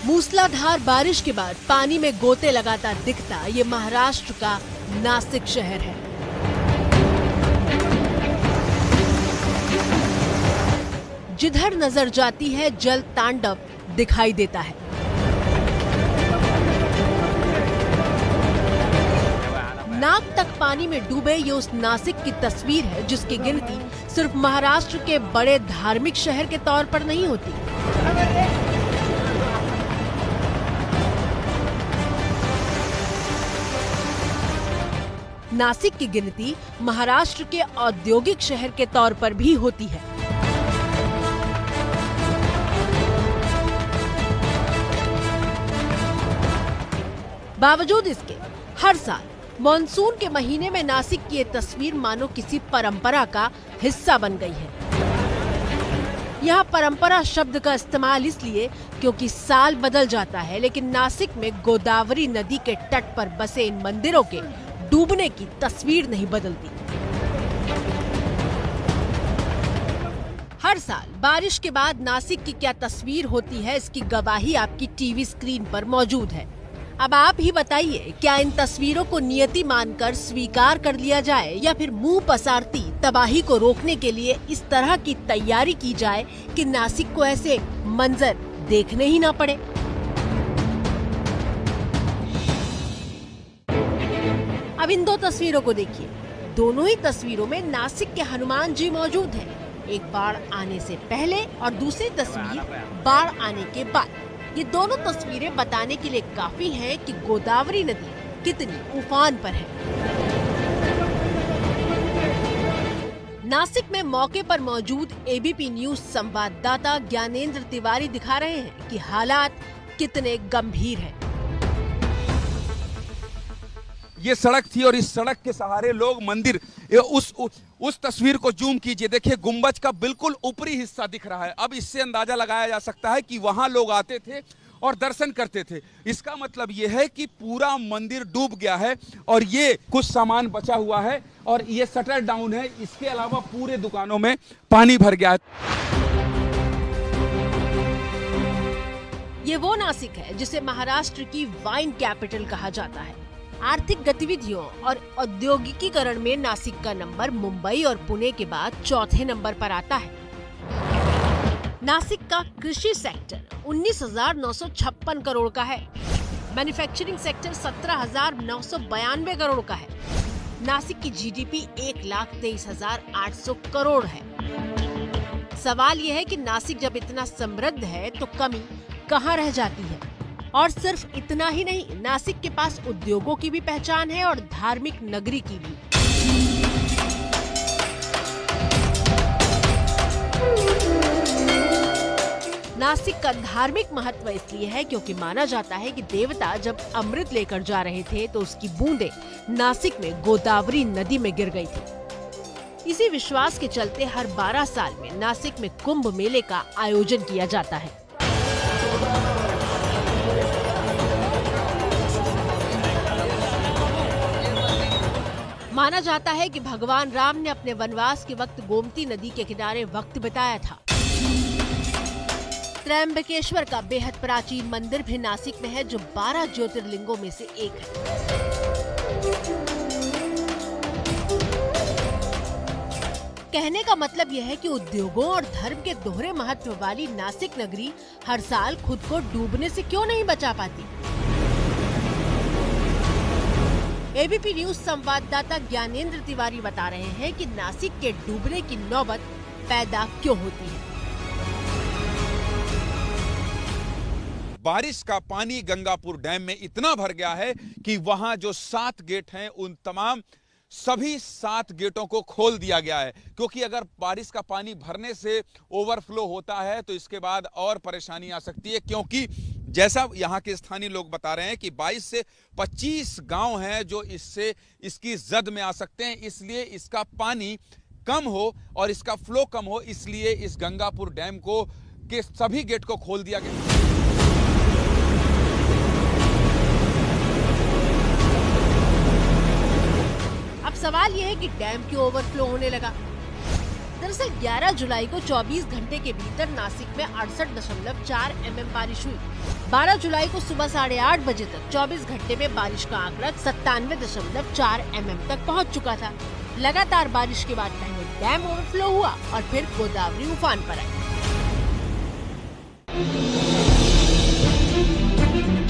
मूसलाधार बारिश के बाद पानी में गोते लगाता दिखता ये महाराष्ट्र का नासिक शहर है। जिधर नजर जाती है जल तांडव दिखाई देता है। नाक तक पानी में डूबे ये उस नासिक की तस्वीर है जिसकी गिनती सिर्फ महाराष्ट्र के बड़े धार्मिक शहर के तौर पर नहीं होती। नासिक की गिनती महाराष्ट्र के औद्योगिक शहर के तौर पर भी होती है। बावजूद इसके हर साल मॉनसून के महीने में नासिक की ये तस्वीर मानो किसी परंपरा का हिस्सा बन गई है। यहाँ परंपरा शब्द का इस्तेमाल इसलिए क्योंकि साल बदल जाता है, लेकिन नासिक में गोदावरी नदी के तट पर बसे इन मंदिरों के डूबने की तस्वीर नहीं बदलती। हर साल बारिश के बाद नासिक की क्या तस्वीर होती है, इसकी गवाही आपकी टीवी स्क्रीन पर मौजूद है। अब आप ही बताइए, क्या इन तस्वीरों को नियति मानकर स्वीकार कर लिया जाए या फिर मुंह पसारती तबाही को रोकने के लिए इस तरह की तैयारी की जाए कि नासिक को ऐसे मंजर देखने ही ना पड़े। अब इन दो तस्वीरों को देखिए। दोनों ही तस्वीरों में नासिक के हनुमान जी मौजूद हैं। एक बाढ़ आने से पहले और दूसरी तस्वीर बाढ़ आने के बाद। ये दोनों तस्वीरें बताने के लिए काफी हैं कि गोदावरी नदी कितनी उफान पर है। नासिक में मौके पर मौजूद एबीपी न्यूज संवाददाता ज्ञानेंद्र तिवारी दिखा रहे हैं कि हालात कितने गंभीर हैं। ये सड़क थी और इस सड़क के सहारे लोग मंदिर, उस तस्वीर को जूम कीजिए, देखिए गुंबज का बिल्कुल ऊपरी हिस्सा दिख रहा है। अब इससे अंदाजा लगाया जा सकता है कि वहां लोग आते थे और दर्शन करते थे। इसका मतलब ये है कि पूरा मंदिर डूब गया है और ये कुछ सामान बचा हुआ है और ये शटर डाउन है। इसके अलावा पूरे दुकानों में पानी भर गया है। ये वो नासिक है जिसे महाराष्ट्र की वाइन कैपिटल कहा जाता है। आर्थिक गतिविधियों और औद्योगिकीकरण में नासिक का नंबर मुंबई और पुणे के बाद चौथे नंबर पर आता है। नासिक का कृषि सेक्टर 19,956 करोड़ का है। मैन्युफैक्चरिंग सेक्टर 17,992 करोड़ का है। नासिक की जीडीपी 1,23,800 करोड़ है। सवाल यह है कि नासिक जब इतना समृद्ध है तो कमी कहाँ रह जाती है। और सिर्फ इतना ही नहीं, नासिक के पास उद्योगों की भी पहचान है और धार्मिक नगरी की भी। नासिक का धार्मिक महत्व इसलिए है क्योंकि माना जाता है कि देवता जब अमृत लेकर जा रहे थे तो उसकी बूंदें नासिक में गोदावरी नदी में गिर गई थी। इसी विश्वास के चलते हर 12 साल में नासिक में कुंभ मेले का आयोजन किया जाता है। माना जाता है कि भगवान राम ने अपने वनवास के वक्त गोमती नदी के किनारे वक्त बिताया था। त्र्यंबकेश्वर का बेहद प्राचीन मंदिर भी नासिक में है, जो 12 ज्योतिर्लिंगों में से एक है। कहने का मतलब यह है कि उद्योगों और धर्म के दोहरे महत्व वाली नासिक नगरी हर साल खुद को डूबने से क्यों नहीं बचा पाती। एबीपी न्यूज संवाददाता ज्ञानेंद्र तिवारी बता रहे हैं कि नासिक के डूबने की नौबत पैदा क्यों होती है। बारिश का पानी गंगापुर डैम में इतना भर गया है कि वहां जो 7 गेट हैं उन तमाम सभी 7 गेटों को खोल दिया गया है, क्योंकि अगर बारिश का पानी भरने से ओवरफ्लो होता है तो इसके बाद और परेशानी आ सकती है। क्योंकि जैसा यहाँ के स्थानीय लोग बता रहे हैं कि 22 से 25 गांव हैं जो इससे इसकी जद में आ सकते हैं। इसलिए इसका पानी कम हो और इसका फ्लो कम हो, इसलिए इस गंगापुर डैम को के सभी गेट को खोल दिया गया। अब सवाल यह है कि डैम क्यों ओवरफ्लो होने लगा। दरअसल 11 जुलाई को 24 घंटे के भीतर नासिक में 68.4 mm बारिश हुई। 12 जुलाई को सुबह 8:30 बजे तक 24 घंटे में बारिश का आंकड़ा 97.4 mm तक पहुंच चुका था। लगातार बारिश के बाद पहले डैम ओवरफ्लो हुआ और फिर गोदावरी उफान पर आई।